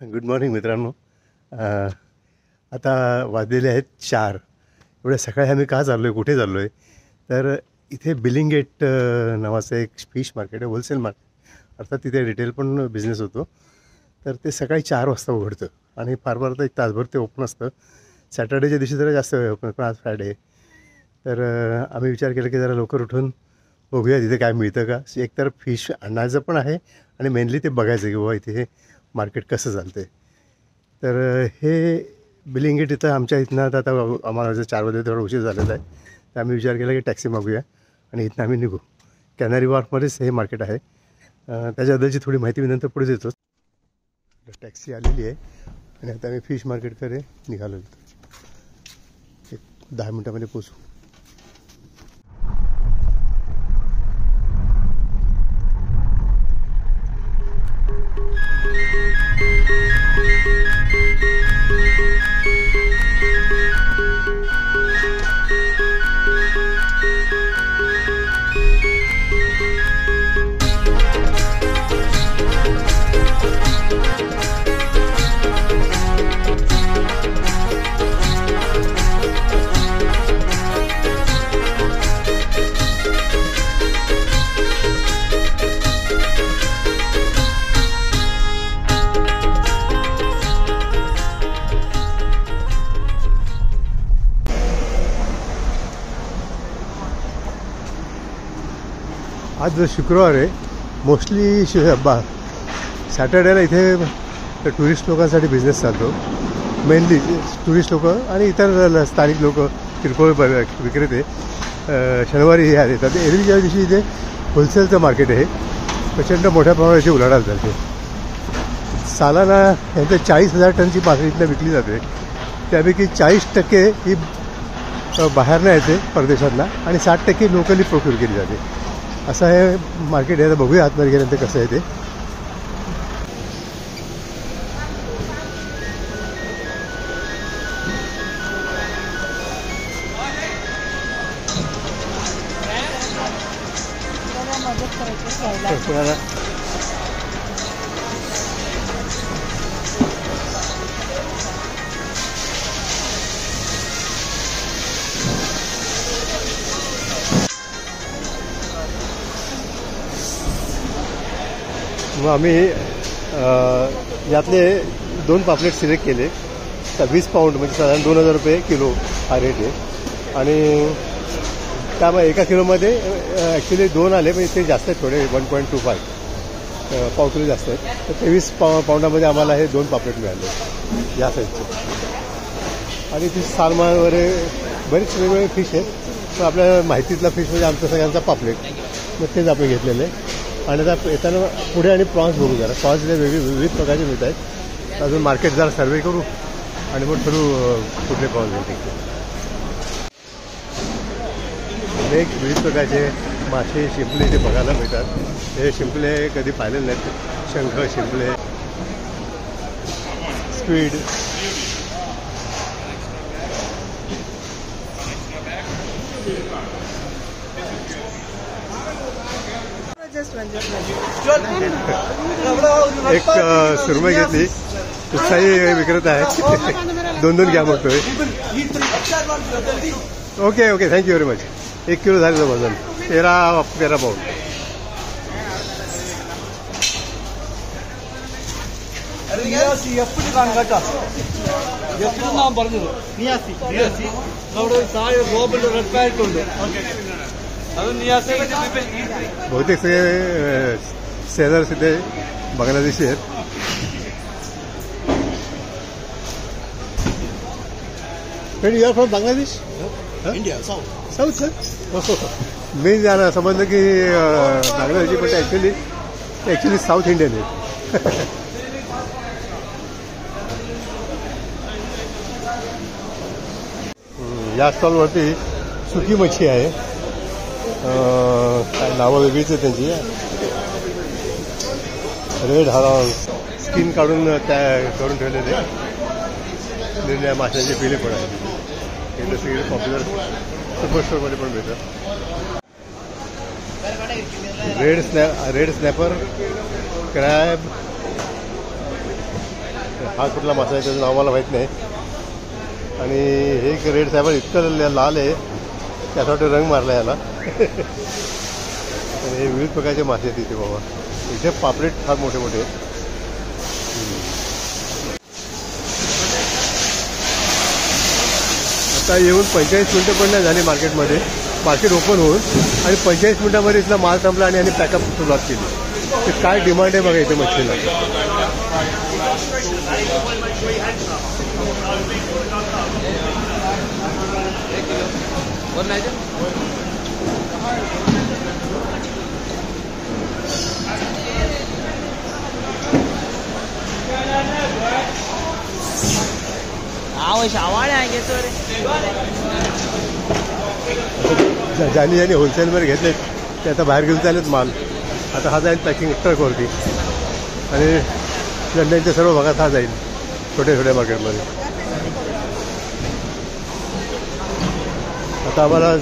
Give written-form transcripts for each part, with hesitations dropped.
Good morning मित्रांनो. आता वाजलेले आहेत 4. एवढ्या सकाळी आम्ही का चाललो आहे, कुठे चाललो आहे, तर इथे बिलिंग गेट नावाचं एक फिश मार्केट आहे, होलसेल मार्केट. अर्थात तिथे रिटेल पण बिझनेस होतो. तर ते सकाळी 4 वाजता उघडतं आणि फार फार तर 1 तासभर ते ओपन असतं. सॅटर्डेच्या दिवशी जरा जास्त वेळ ओपन, पण आज फ्रायडे आहे. तर आम्ही विचार केला की जरा लवकर उठून बघूया तिथे काय मिळतं का. एकतर फिश आणायचं पण आहे आणि मेनली ते बघायचं की बाबा इथे हे मार्केट कसं चालतं आहे. तर हे बिलिंग गेट इथं आमच्या इथनं आता आम्हाला 4 वाजता थोडा उशीर झालेला आहे. तर आम्ही विचार केला की टॅक्सी मागूया आणि इथनं आम्ही निघू. कॅनरी वॉर्फमध्येच हे मार्केट आहे. त्याच्याबद्दलची थोडी माहिती मी नंतर पुढे देतो. टॅक्सी आलेली आहे आणि आता आम्ही फिश मार्केटकडे निघालो. एक 10 मिनटामध्ये पोचू. आज शुक्रवार आहे. मोस्टली सॅटर्डेला इथे टुरिस्ट लोकांसाठी बिझनेस चालतो. मेनली टुरिस्ट लोक आणि इतर स्थानिक लोक, किरकोळ विक्रेते शनिवारी हे येतात. एरवीच्या दिवशी इथे होलसेलचं मार्केट आहे. प्रचंड मोठ्या प्रमाणात इथे उलाढाल चालते. सालाना यांच्या 40,000 टनची मासळी इथनं विकली जाते. त्यापैकी 40% ही बाहेरनं येते परदेशातला आणि 60% लोकली प्रोक्यूर केली जाते. असं हे मार्केट आहे. बघूया आतमध्ये गेल्यानंतर कसं आहे ते. मग आम्ही यातले 2 पापलेट सिलेक्ट केले. 20 पाऊंड म्हणजे साधारण 2,000 रुपये किलो हा रेट आहे. आणि त्यामुळे एका किलोमध्ये ॲक्च्युली 2 आले, पण ते जास्त आहेत थोडे, 1.25 पाव किलो जास्त आहेत. तर 23 पाऊंडामध्ये आम्हाला हे 2 पापलेट मिळाले या साईजचे. आणि ती सालमान वगैरे बरेच वेगवेगळे फिश आहेत. पण आपल्या माहितीतला फिश म्हणजे आमचा सगळ्यांचा पापलेट, मग तेच आपण घेतलेले. आणि आता येताना पुढे आणि प्रॉन्स बघू. जरा प्रॉन्स इथे विविध प्रकारचे मिळत आहेत. अजून मार्केट जरा सर्वे करू आणि मग ठरू कुठले प्रॉन्स मिळतील. अनेक विविध प्रकारचे मासे, शिंपले इथे बघायला मिळतात. हे शिंपले कधी पाहिलेले नाहीत. शंख, शिंपले, स्क्विड. एक सुरमई घेतली. उत्साही विक्रेता आहे. 2 घ्या म्हणतोय. Okay okay, thank you very much. 1 kilo झालेलं वजन 13 पाऊंड. बहुतेक सगळे सेलर्स इथे बांगलादेशी आहेत. You are from Bangladesh? India south sir. मी जाणं समजलं की बांगलादेशी, पण ॲक्च्युली साऊथ इंडियन आहेत. या स्टॉलवरती सुकी मच्छी आहे. काय नावं वेगळीच आहे त्यांची. रेड हरॉन स्किन काढून करून ठेवलेले निर्णय माशांचे पिले पण आहेत. हे सगळे पॉप्युलर सुपर स्टोरमध्ये पण मिळतं. रेड स्नॅपर, क्रॅब, हा कुठला मासा आहे त्याचं नाव मला माहीत नाही. आणि हे एक रेड सायबर इतकं लाल आहे की असं वाटतं रंग मारला याला. आणि हे विविध प्रकारचे मासे आहेत इथे बाबा. इथे पापलेट फार मोठे मोठे आहेत. आता येऊन 45 मिनटं पण नाही झाली मार्केटमध्ये. मार्केट ओपन होऊन आणि 45 मिनटामध्ये इथला माल संपला आणि यांनी पॅकअप सुरुवात केली. ते काय डिमांड आहे बघा इथे मच्छीला. ज्यांनी होलसेलमध्ये घेतलेत ते आता बाहेर घेऊन चाललेत माल. आता हा जाईल पॅकिंग ट्रकवरती आणि लंडनच्या सर्व भागात हा जाईल छोट्या छोट्या मार्केटमध्ये. आता आम्हाला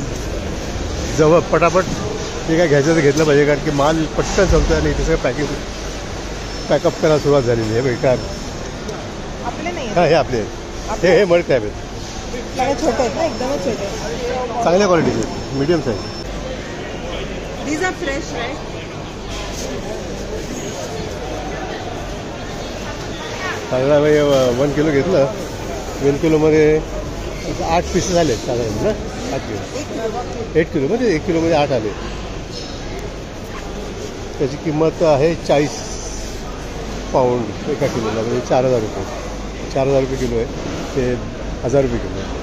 जवळ पटापट जे काय घ्यायचं ते घेतलं पाहिजे कारण की माल पटकन संपतं आणि इथे सगळं पॅकअप करायला सुरुवात झालेली आहे. काय हां हे आपले हे मड क्रॅब आहेत. छोटे आहेत ना एकदमच छोटे. चांगल्या क्वालिटीचे medium size. These are fresh, right? चांगला म्हणजे 1 किलो घेतलं. 1 किलोमध्ये 8 पीसेस आले साधारण ना. 8 किलो 8 किलोमध्ये 1 किलोमध्ये 8 आले. त्याची किंमत आहे 40 पाऊंड एका किलोला म्हणजे 4,000 रुपये. 4,000 रुपये किलो आहे. ते 1,000 रुपये किलो आहे.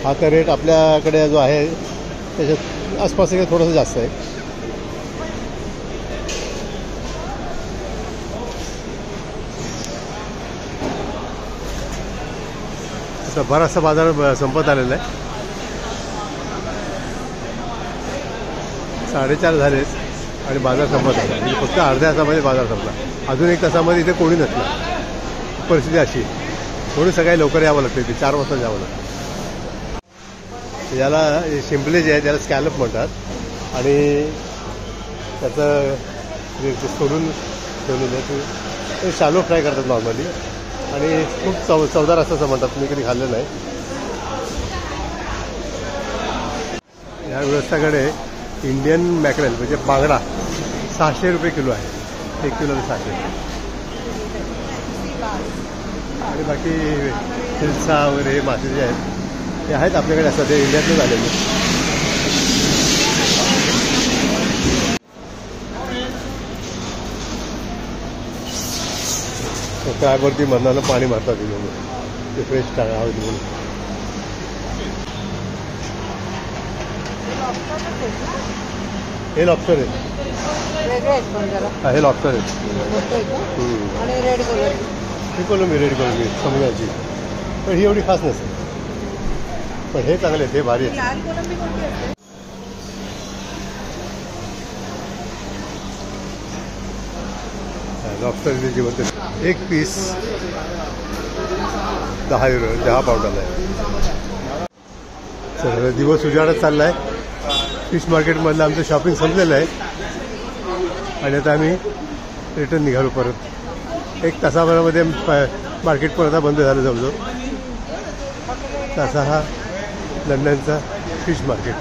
हा तर रेट आपल्याकडे जो आहे त्याच्यात आसपास थोडंसं जास्त आहे. आता बराचसा बाजार संपत आलेला आहे. 4:30 झालेच आणि बाजार संपत आला. म्हणजे फक्त अर्ध्या तासामध्ये बाजार संपला. अजून 1 तासामध्ये इथे कोणी नसलं. परिस्थिती अशी म्हणून सकाळी लवकर यावं लागतं. इथे 4 वाजता जावं लागतं. याला शिंपले जे आहे त्याला स्कॅलप म्हणतात आणि त्याचं सोडून ठेवलेलं आहे ते शालो फ्राय करतात नॉर्मली आणि खूप चवदार असं म्हणतात. मी कधी खाल्लं नाही. या व्यवस्थाकडे इंडियन मॅकरेल म्हणजे बांगडा 600 रुपये किलो आहे. 1 किलोला 600. आणि बाकी हिल्सा वगैरे हे मासे जे आहेत ते आहेत आपल्याकडे असतात. ते इंडियातच आलेले. क्रॅबवरती मरणानं पाणी मारतात ते फ्रेश हवेत म्हणून. हे लॉबस्टर आहे. हे लॉबस्टर आहे. आणि रेड कलर. ही कोलंबी रेड कोलंबी समुद्राची पण ही एवढी खास नसते. पण हे चांगले आहेत. हे भारी आहेत. लाल कोलंबी कोणती असते? लॉबस्टर जिवंत 1 पीस 10 युरो 10 पाऊंडाला आहे. तर दिवस उजाडत चालला आहे. फिश मार्केटमधलं आमचं शॉपिंग संपलेलं आहे आणि आता आम्ही रिटर्न निघालो परत. 1 तासाभरामध्ये मार्केट पण आता बंद झालं जवळजवळ. तसा हा लंडनचा फिश मार्केट.